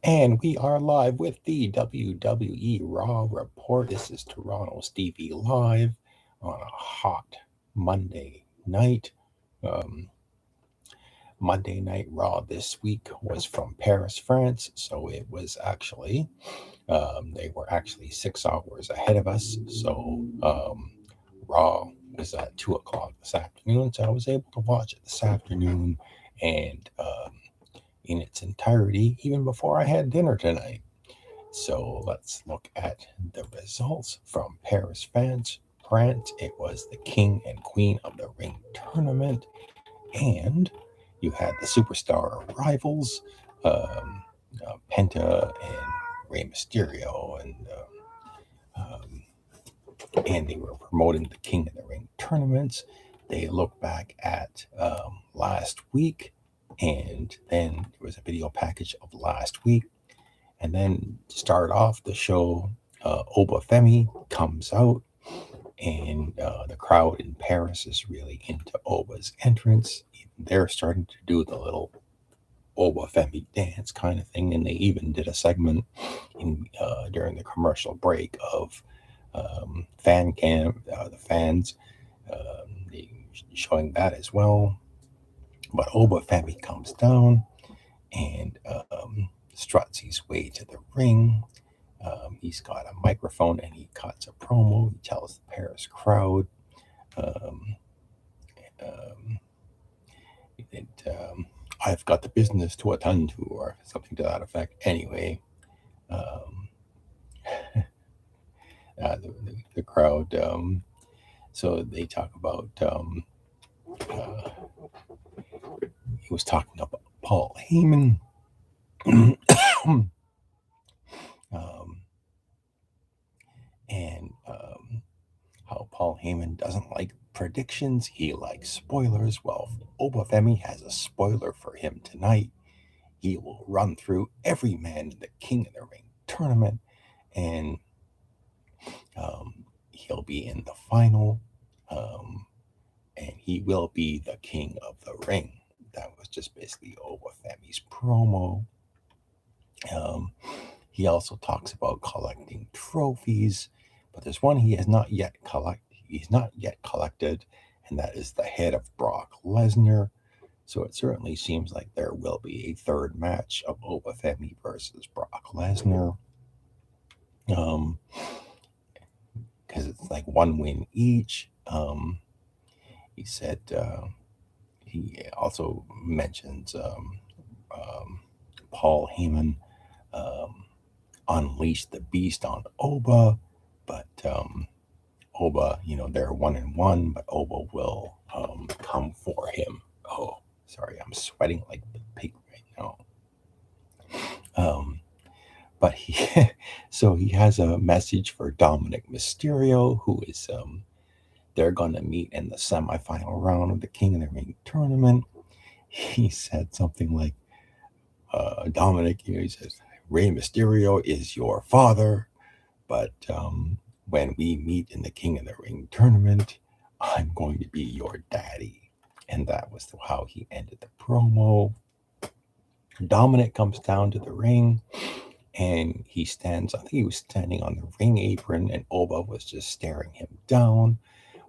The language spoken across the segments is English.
And we are live with the WWE Raw Report. This is Toronto Stevie live on a hot Monday night. Um, Monday Night Raw this week was from Paris, France. So it was actually, they were actually 6 hours ahead of us. So Raw was at 2 o'clock this afternoon. So I was able to watch it this afternoon and in its entirety, even before I had dinner tonight. So let's look at the results from Paris, France. It was the King and Queen of the Ring tournament, and you had the superstar rivals, Penta and Rey Mysterio, and they were promoting the King of the Ring tournaments. They look back at last week, and then there was a video package of last week. And then to start off the show, Oba Femi comes out, and the crowd in Paris is really into Oba's entrance. They're starting to do the little Oba Femi dance kind of thing, and they even did a segment during the commercial break of fan cam, the fans showing that as well. But Oba Femi comes down and struts his way to the ring. He's got a microphone and he cuts a promo. He tells the Paris crowd um, um, that I've got the business to attend to, or something to that effect. Anyway, um, the crowd, so they talk about, he was talking about Paul Heyman. um, and how Paul Heyman doesn't like predictions, he likes spoilers. Well, Oba Femi has a spoiler for him tonight. He will run through every man in the King of the Ring tournament, and he'll be in the final, um, and he will be the King of the Ring. That was just basically Oba Femi's promo. Um, he also talks about collecting trophies, but there's one he has not yet collected, and that is the head of Brock Lesnar. So it certainly seems like there will be a third match of Oba Femi versus Brock Lesnar. Because it's like one win each. He said he also mentions Paul Heyman unleashed the beast on Oba, but Oba, they're 1-1, but Oba will come for him. Oh, sorry, I'm sweating like the pig right now. But so he has a message for Dominic Mysterio, who is they're going to meet in the semifinal round of the King of the Ring tournament. He said something like, Dominic, he says, Rey Mysterio is your father, but when we meet in the King of the Ring tournament, I'm going to be your daddy. And that was how he ended the promo. Dominic comes down to the ring, and he stands, I think he was standing on the ring apron, and Oba was just staring him down,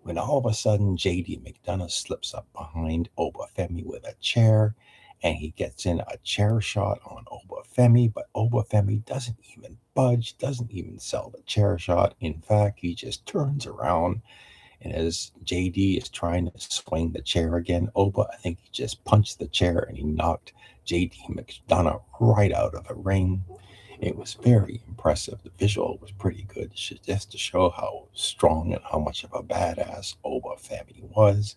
when all of a sudden JD McDonough slips up behind Oba Femi with a chair, and he gets in a chair shot on Oba Femi, but Oba Femi doesn't even budge, doesn't even sell the chair shot. In fact, he just turns around, and as JD is trying to swing the chair again, Oba, I think he just punched the chair and he knocked JD McDonough right out of the ring. It was very impressive. The visual was pretty good, just to show how strong and how much of a badass Oba Femi was.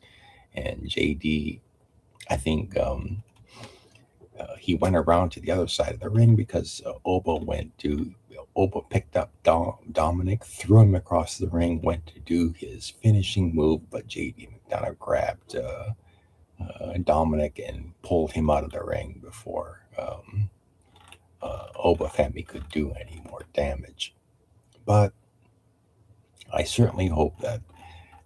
And JD, I think he went around to the other side of the ring because Oba picked up Dominic, threw him across the ring, went to do his finishing move, but JD McDonough grabbed Dominic and pulled him out of the ring before Oba Femi could do any more damage. But I certainly hope that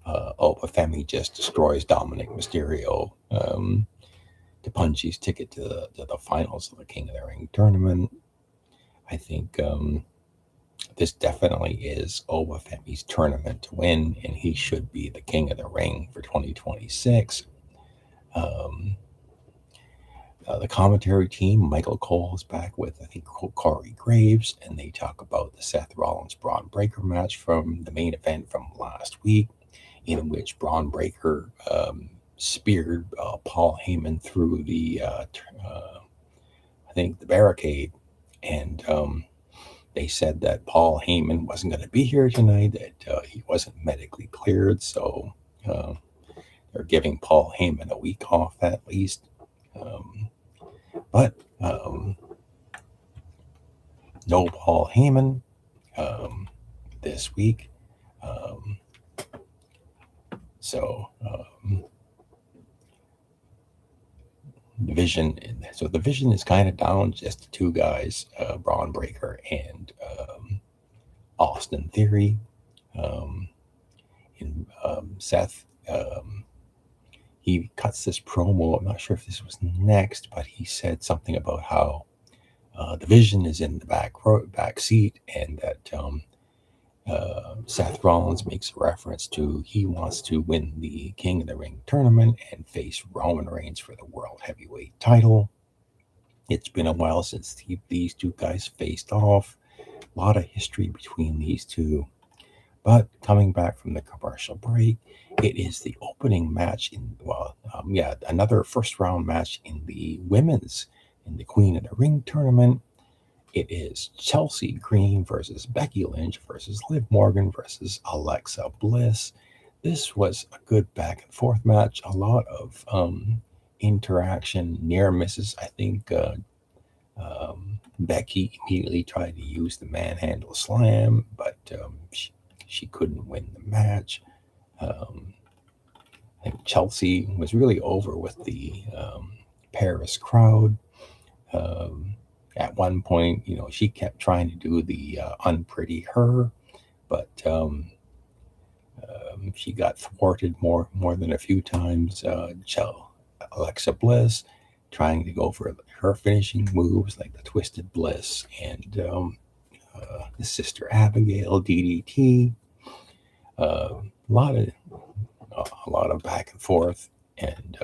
Oba Femi just destroys Dominic Mysterio to punch his ticket to the finals of the King of the Ring tournament. I think this definitely is Obafemi's tournament to win, and he should be the king of the ring for 2026. Um, the commentary team, Michael Cole is back with, I think, Corey Graves, and they talk about the Seth Rollins Braun Breaker match from the main event from last week, in which Braun Breaker speared Paul Heyman through I think, the barricade, and they said that Paul Heyman wasn't going to be here tonight, that he wasn't medically cleared, so uh, they're giving Paul Heyman a week off at least. But no Paul Heyman this week. Um, so division, so the division is kind of down, just the two guys, Braun Breaker and Austin Theory. Seth, he cuts this promo. I'm not sure if this was next, but he said something about how Division is in the back seat, and that Seth Rollins makes a reference to he wants to win the King of the Ring tournament and face Roman Reigns for the World Heavyweight title. It's been a while since these two guys faced off. A lot of history between these two. But coming back from the commercial break, it is the opening match another first round match in the women's, in the Queen of the Ring tournament. It is Chelsea Green versus Becky Lynch versus Liv Morgan versus Alexa Bliss. This was a good back and forth match. A lot of interaction, near misses. I think Becky immediately tried to use the manhandle slam, but she couldn't win the match. I think Chelsea was really over with the Paris crowd. At one point, she kept trying to do the unpretty her, but she got thwarted more than a few times. Alexa Bliss trying to go for her finishing moves like the Twisted Bliss and the Sister Abigail DDT. A lot of back and forth, and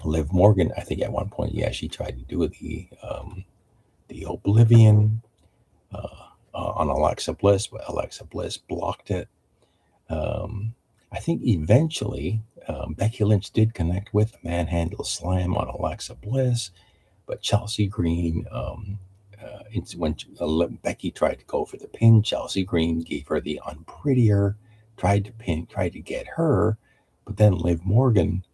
Liv Morgan, I think at one point, she tried to do the Oblivion on Alexa Bliss, but Alexa Bliss blocked it. I think eventually Becky Lynch did connect with the manhandle slam on Alexa Bliss, but Chelsea Green, it's when Becky tried to go for the pin, Chelsea Green gave her the unprettier, tried to get her, but then Liv Morgan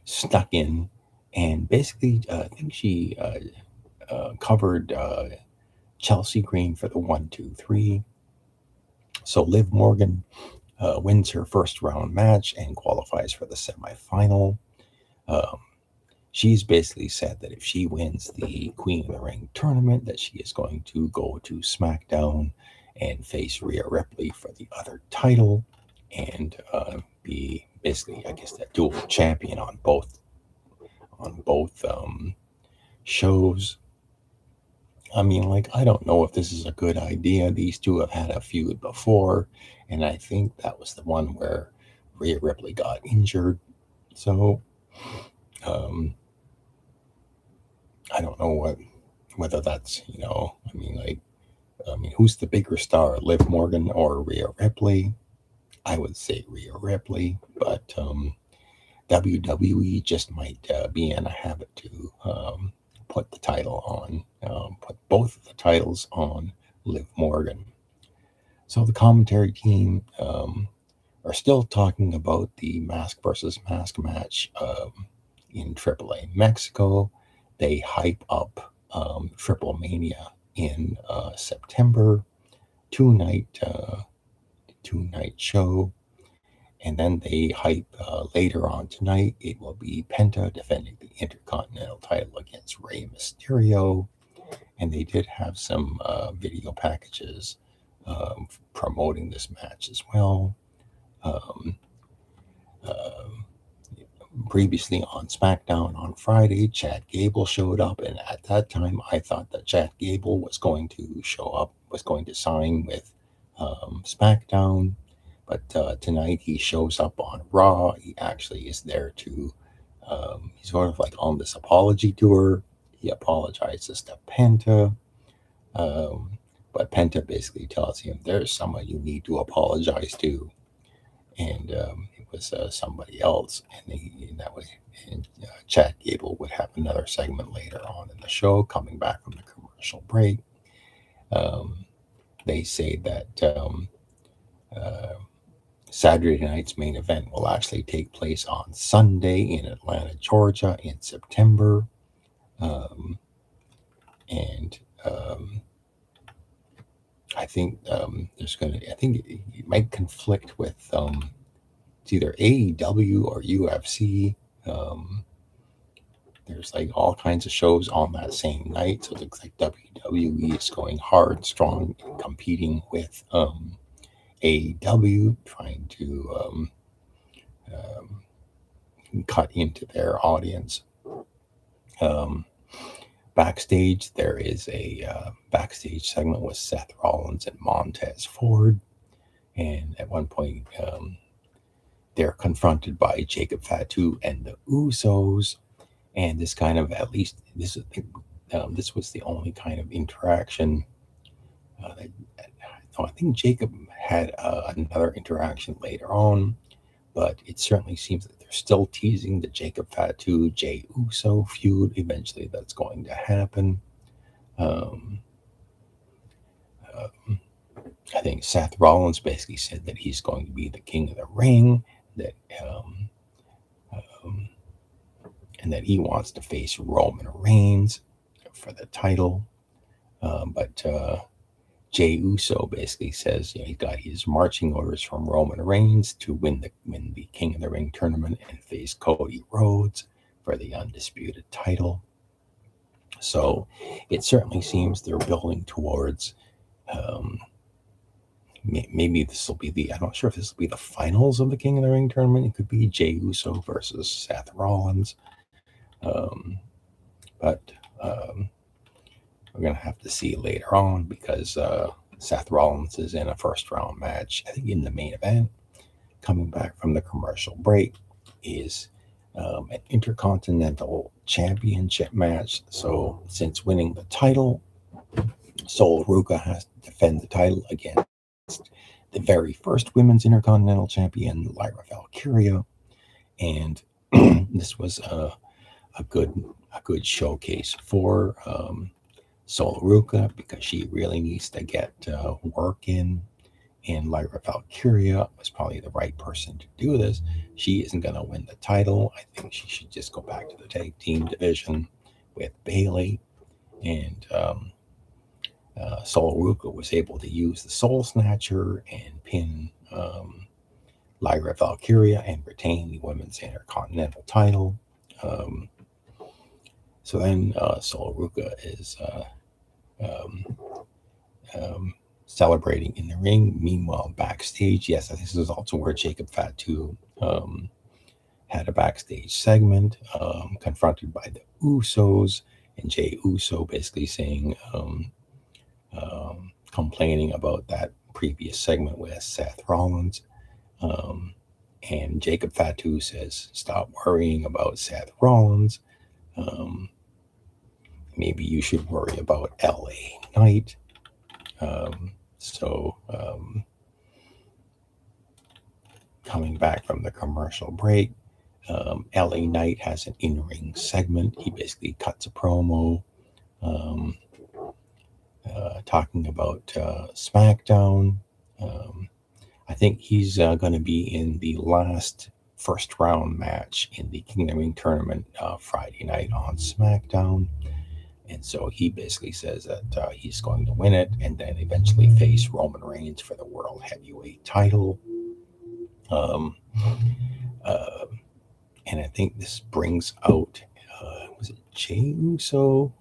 snuck in and basically, I think she covered Chelsea Green for the 1-2-3. So Liv Morgan wins her first round match and qualifies for the semifinal. She's basically said that if she wins the Queen of the Ring tournament, that she is going to go to SmackDown and face Rhea Ripley for the other title and be basically, I guess, that dual champion on both shows. I mean, like, I don't know if this is a good idea. These two have had a feud before, and I think that was the one where Rhea Ripley got injured. So, I don't know whether that's, who's the bigger star, Liv Morgan or Rhea Ripley? I would say Rhea Ripley, but WWE just might be in a habit to put both of the titles on Liv Morgan. So the commentary team are still talking about the mask versus mask match in AAA Mexico. They hype up Triple Mania in September, two-night show. And then they hype later on tonight, it will be Penta defending the Intercontinental title against Rey Mysterio. And they did have some video packages promoting this match as well. previously on SmackDown on Friday, Chad Gable showed up, and at that time, I thought that Chad Gable was going to show up, was going to sign with SmackDown, but tonight he shows up on Raw. He actually is there to, he's sort of like on this apology tour. He apologizes to Penta, um, but Penta basically tells him there's someone you need to apologize to, and it was somebody else, and that was and Chad Gable would have another segment later on in the show, coming back from the commercial break. Um, they say that uh, Saturday night's main event will actually take place on Sunday in Atlanta, Georgia, in September, um, and I think there's going to. I think it might conflict with it's either AEW or UFC. Um, there's like all kinds of shows on that same night, so it looks like WWE is going hard, strong, competing with AEW, trying to cut into their audience. Um, Backstage, there is a backstage segment with Seth Rollins and Montez Ford, and at one point they're confronted by Jacob Fatu and the Usos, and this kind of, at least this was the only kind of interaction that, no, I think Jacob had another interaction later on, but it certainly seems that they're still teasing the Jacob Fatu Jey Uso feud. Eventually, that's going to happen. Um, uh, I think Seth Rollins basically said that he's going to be the king of the ring, that um, and that he wants to face Roman Reigns for the title. But Jey Uso basically says, he got his marching orders from Roman Reigns to win the King of the Ring tournament and face Cody Rhodes for the undisputed title. So it certainly seems they're building towards. Maybe this will be I'm not sure if this will be the finals of the King of the Ring tournament. It could be Jey Uso versus Seth Rollins. Um, but we're going to have to see later on, because Seth Rollins is in a first round match, I think in the main event. Coming back from the commercial break is an Intercontinental Championship match. So since winning the title, Sol Ruka has to defend the title against the very first women's Intercontinental Champion, Lyra Valkyria. And this was a good showcase for Sol Ruka, because she really needs to get work in. And Lyra Valkyria was probably the right person to do this. She isn't going to win the title. I think she should just go back to the tag team division with Bayley. And Sol Ruka was able to use the Soul Snatcher and pin Lyra Valkyria and retain the women's Intercontinental title. So then Sol Ruka is celebrating in the ring. Meanwhile, backstage, yes, this is also where Jacob Fatu had a backstage segment, confronted by the Usos, and Jey Uso basically saying, complaining about that previous segment with Seth Rollins. And Jacob Fatu says, stop worrying about Seth Rollins. Maybe you should worry about LA Knight. Coming back from the commercial break, LA Knight has an in-ring segment. He basically cuts a promo talking about SmackDown. I think he's going to be in the last first round match in the King of the Ring tournament Friday night on SmackDown. And so he basically says that he's going to win it and then eventually face Roman Reigns for the World Heavyweight title. And I think this brings out, was it Jey Uso?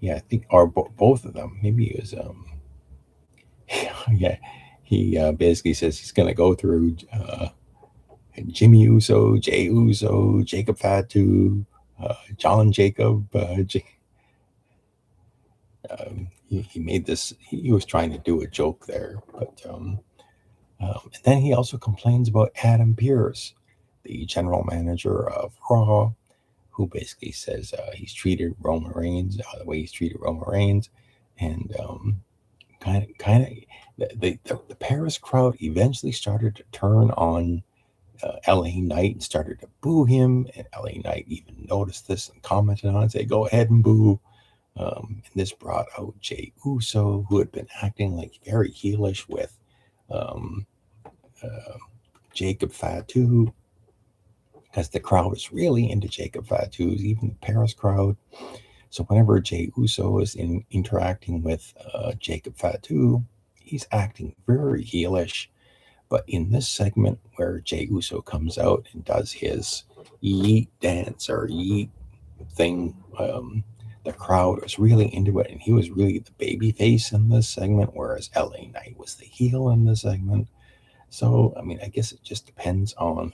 Yeah, I think, or both of them. Maybe it was, yeah, he basically says he's going to go through Jimmy Uso, Jay Uso, Jacob Fatu, John Jacob. He made this. He was trying to do a joke there, but and then he also complains about Adam Pearce, the general manager of Raw, who basically says he's treated Roman Reigns the way he's treated Roman Reigns, and kind of the Paris crowd eventually started to turn on LA Knight and started to boo him, and LA Knight even noticed this and commented on it, say, "Go ahead and boo." And this brought out Jey Uso, who had been acting like very heelish with um, uh, Jacob Fatu, because the crowd was really into Jacob Fatu, even the Paris crowd. So whenever Jey Uso is interacting with Jacob Fatu, he's acting very heelish. But in this segment where Jey Uso comes out and does his yeet dance or yeet thing, the crowd was really into it, and he was really the baby face in this segment, whereas LA Knight was the heel in this segment. So, I mean, I guess it just depends on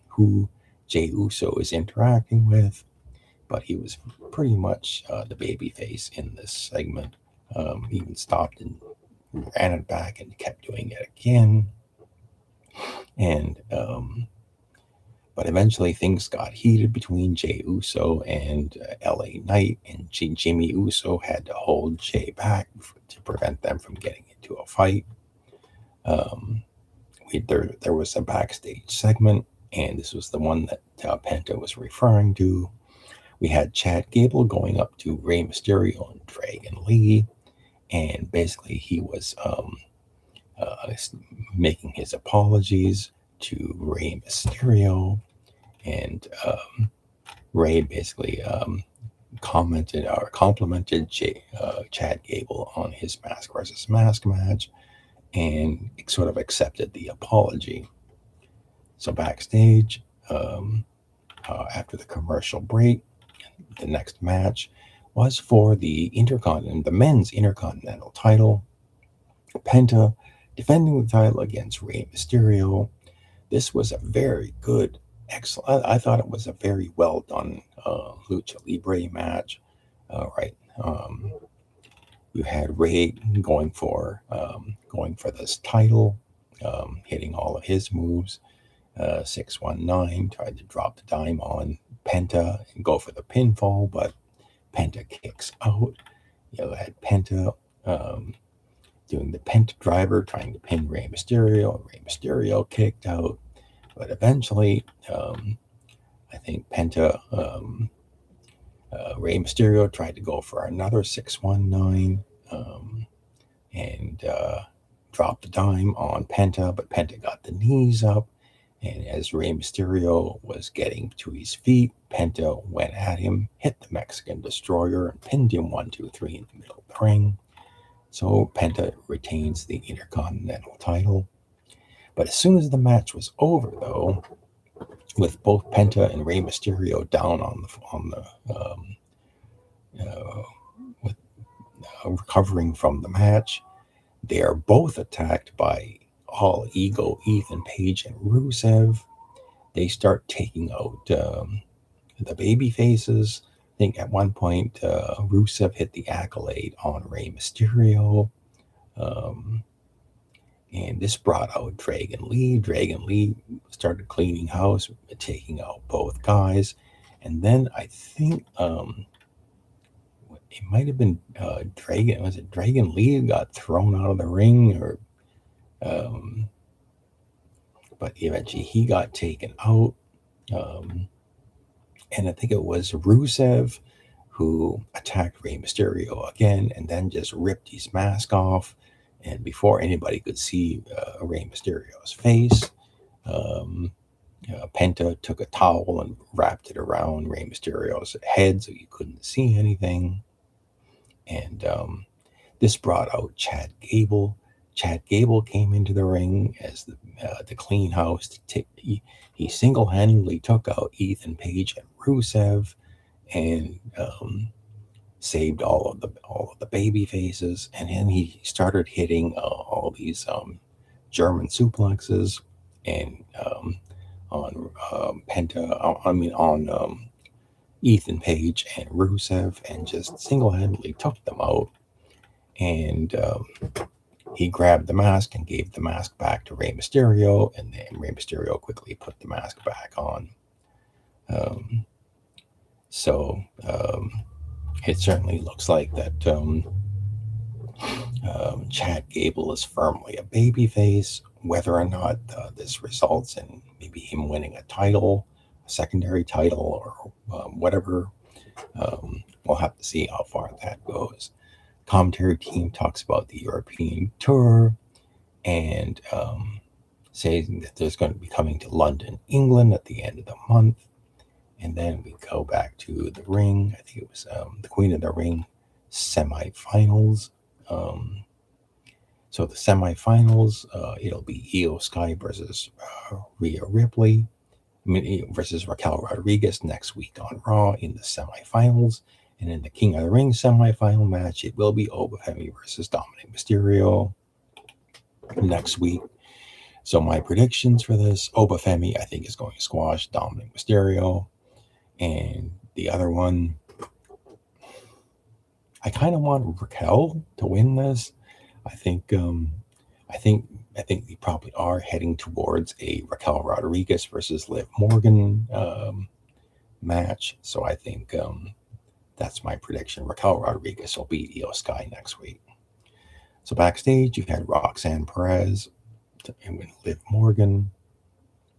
who Jey Uso is interacting with, but he was pretty much the baby face in this segment. He even stopped and ran it back and kept doing it again. And but eventually things got heated between Jey Uso and LA Knight, and Jimmy Uso had to hold Jey back to prevent them from getting into a fight. There was a backstage segment, and this was the one that Penta was referring to. We had Chad Gable going up to Rey Mysterio and Dragon Lee, and basically he was making his apologies to Rey Mysterio, and Ray basically commented or complimented Chad Gable on his mask versus mask match, and sort of accepted the apology. So backstage, after the commercial break, the next match was for the men's Intercontinental title. Penta defending the title against Rey Mysterio. This was a very good, excellent. I thought it was a very well done lucha libre match. Right, you had Ray going for this title, hitting all of his moves. 619 tried to drop the dime on Penta and go for the pinfall, but Penta kicks out. You had Penta doing the Penta driver, trying to pin Rey Mysterio. Rey Mysterio kicked out, but eventually, I think Rey Mysterio tried to go for another 619 and dropped the dime on Penta, but Penta got the knees up. And as Rey Mysterio was getting to his feet, Penta went at him, hit the Mexican Destroyer, and pinned him 1, 2, 3 in the middle of the ring. So Penta retains the Intercontinental title. But as soon as the match was over, though, with both Penta and Rey Mysterio down with recovering from the match, they are both attacked by All Ego, Ethan Page, and Rusev. They start taking out the baby faces. I think at one point Rusev hit the Accolade on Rey Mysterio. And this brought out Dragon Lee. Dragon Lee started cleaning house, taking out both guys. And then I think it might have been Dragon Lee who got thrown out of the ring, or but eventually he got taken out. And I think it was Rusev who attacked Rey Mysterio again, and then just ripped his mask off. And before anybody could see Rey Mysterio's face, Penta took a towel and wrapped it around Rey Mysterio's head so you couldn't see anything. And this brought out Chad Gable. Chad Gable came into the ring as the clean house. He single-handedly took out Ethan Page and Rusev, and saved all of the baby faces. And then he started hitting all these German suplexes and on Penta. I mean on Ethan Page and Rusev, and just single-handedly took them out. And he grabbed the mask and gave the mask back to Rey Mysterio, and then Rey Mysterio quickly put the mask back on. So it certainly looks like that Chad Gable is firmly a babyface. Whether or not this results in maybe him winning a title, a secondary title, or whatever, we'll have to see how far that goes. Commentary team talks about the European tour and saying that there's going to be coming to London, England at the end of the month. And then we go back to the ring. I think it was the Queen of the Ring semifinals. So the semifinals, it'll be Io Sky versus Rhea Ripley, versus Raquel Rodriguez next week on Raw in the semifinals. And in the King of the Ring semifinal match, it will be Oba Femi versus Dominic Mysterio next week. So my predictions for this, Oba Femi, I think, is going to squash Dominic Mysterio. And the other one, I kind of want Raquel to win this. I think we probably are heading towards a Raquel Rodriguez versus Liv Morgan match. So I think that's my prediction. Raquel Rodriguez will beat Io Sky next week. So backstage, you had Roxanne Perez and Liv Morgan.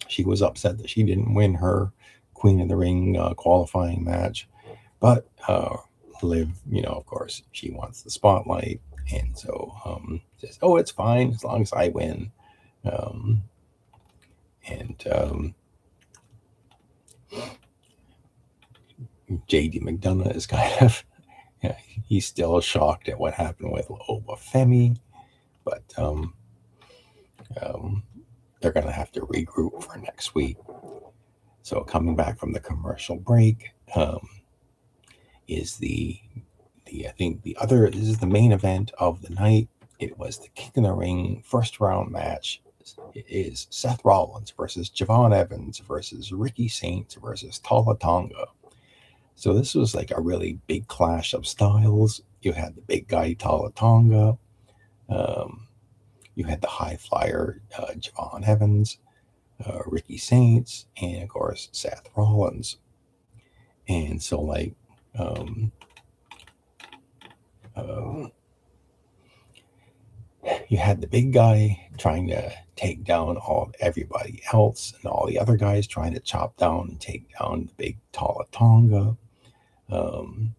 She was upset that she didn't win her Queen of the Ring qualifying match, but Liv, of course, she wants the spotlight, and so says, "Oh, it's fine as long as I win." JD McDonough is kind of, he's still shocked at what happened with Oba Femi, but they're going to have to regroup for next week. So coming back from the commercial break is this is the main event of the night. It was the King of the Ring first round match. It is Seth Rollins versus Javon Evans versus Ricky Saints versus Tala Tonga. So this was like a really big clash of styles. You had the big guy Tala Tonga. You had the high flyer Javon Evans, Ricky Saints, and of course Seth Rollins. And so you had the big guy trying to take down everybody else, and all the other guys trying to chop down and take down the big Tala Tonga. And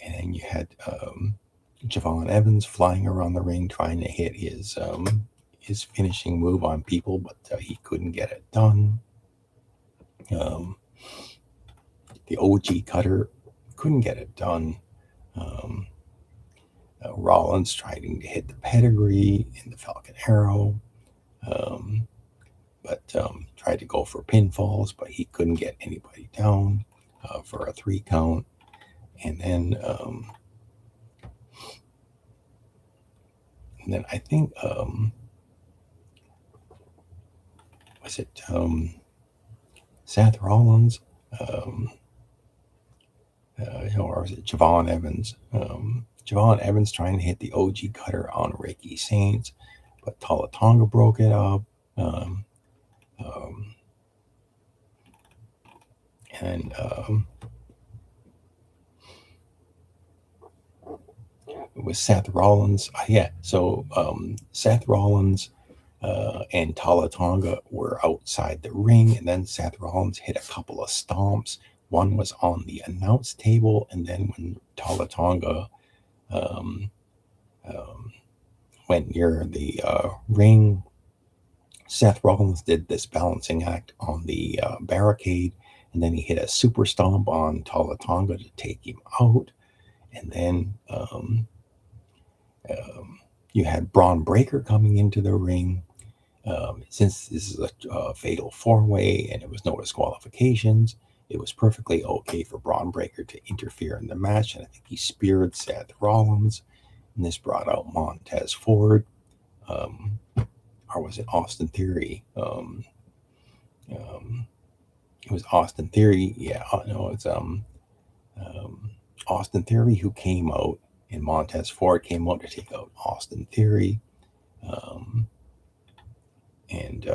then you had Javon Evans flying around the ring trying to hit his finishing move on people, but he couldn't get it done. The OG cutter couldn't get it done. Rollins trying to hit the pedigree in the Falcon Arrow, but tried to go for pinfalls, but he couldn't get anybody down for a 3 count. And then I think was it Seth Rollins, or was it Javon Evans? Javon Evans trying to hit the OG cutter on Ricky Saints, but Tala Tonga broke it up. And it was Seth Rollins. So Seth Rollins and Tala Tonga were outside the ring, and then Seth Rollins hit a couple of stomps. One was on the announce table, and then when Tala Tonga went near the ring, Seth Rollins did this balancing act on the barricade, and then he hit a super stomp on Tala Tonga to take him out. And then you had Braun Breaker coming into the ring. Since this is a fatal 4-way and it was no disqualifications, it was perfectly okay for Braun Breaker to interfere in the match, and I think he speared Seth Rollins, and this brought out Montez Ford. or was it Austin Theory? It was Austin Theory. Yeah, no, it's Austin Theory who came out, and Montez Ford came out to take out Austin Theory. Um, and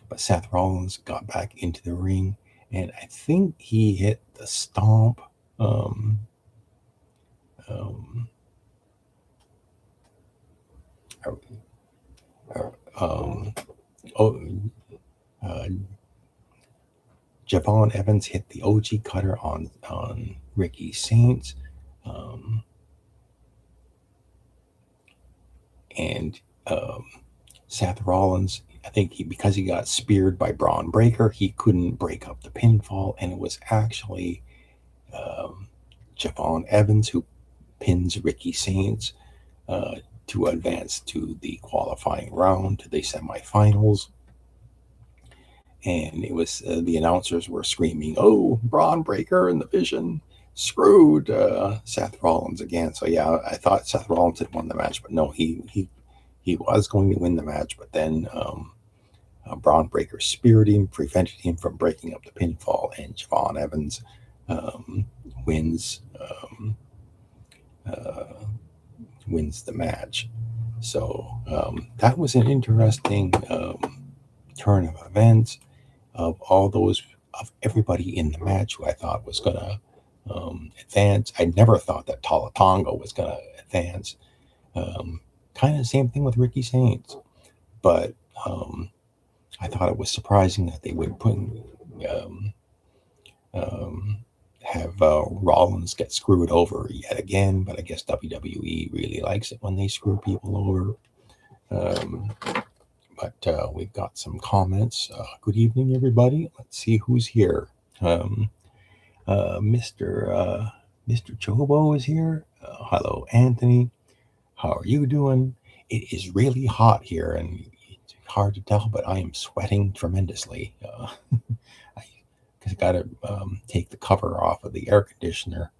But Seth Rollins got back into the ring, and I think he hit the stomp. Um, um, um, oh, uh, Javon Evans hit the OG cutter on Ricky Saints, um, and Seth Rollins. I think because he got speared by Braun Breaker, he couldn't break up the pinfall, and it was actually Javon Evans who pins Ricky Saints uh, to advance to the qualifying round, to the semifinals. And it was the announcers were screaming, "Oh, Braun Breaker and the Vision screwed Seth Rollins again." So yeah, I thought Seth Rollins had won the match, but no, he was going to win the match, but then Braun Breaker speared him, prevented him from breaking up the pinfall, and Javon Evans um, wins uh, wins the match. So that was an interesting turn of events. Of all those, of everybody in the match who I thought was going to advance, I never thought that Tala Tonga was going to advance. Kind of the same thing with Ricky Saints, but I thought it was surprising that they would put um, um, have Rollins get screwed over yet again. But I guess WWE really likes it when they screw people over. But we've got some comments. Good evening, everybody. Let's see who's here. Mr. Chobo is here. Hello, Anthony. How are you doing? It is really hot here, and it's hard to tell, but I am sweating tremendously. Because I got to take the cover off of the air conditioner.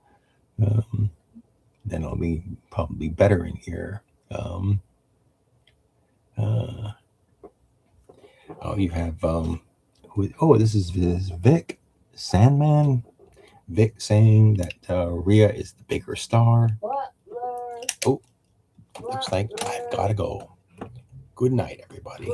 Um, then it'll be probably better in here. Uh, oh, you have this is Vic Sandman. Vic saying that Rhea is the bigger star. Oh, looks like I've got to go. Good night, everybody.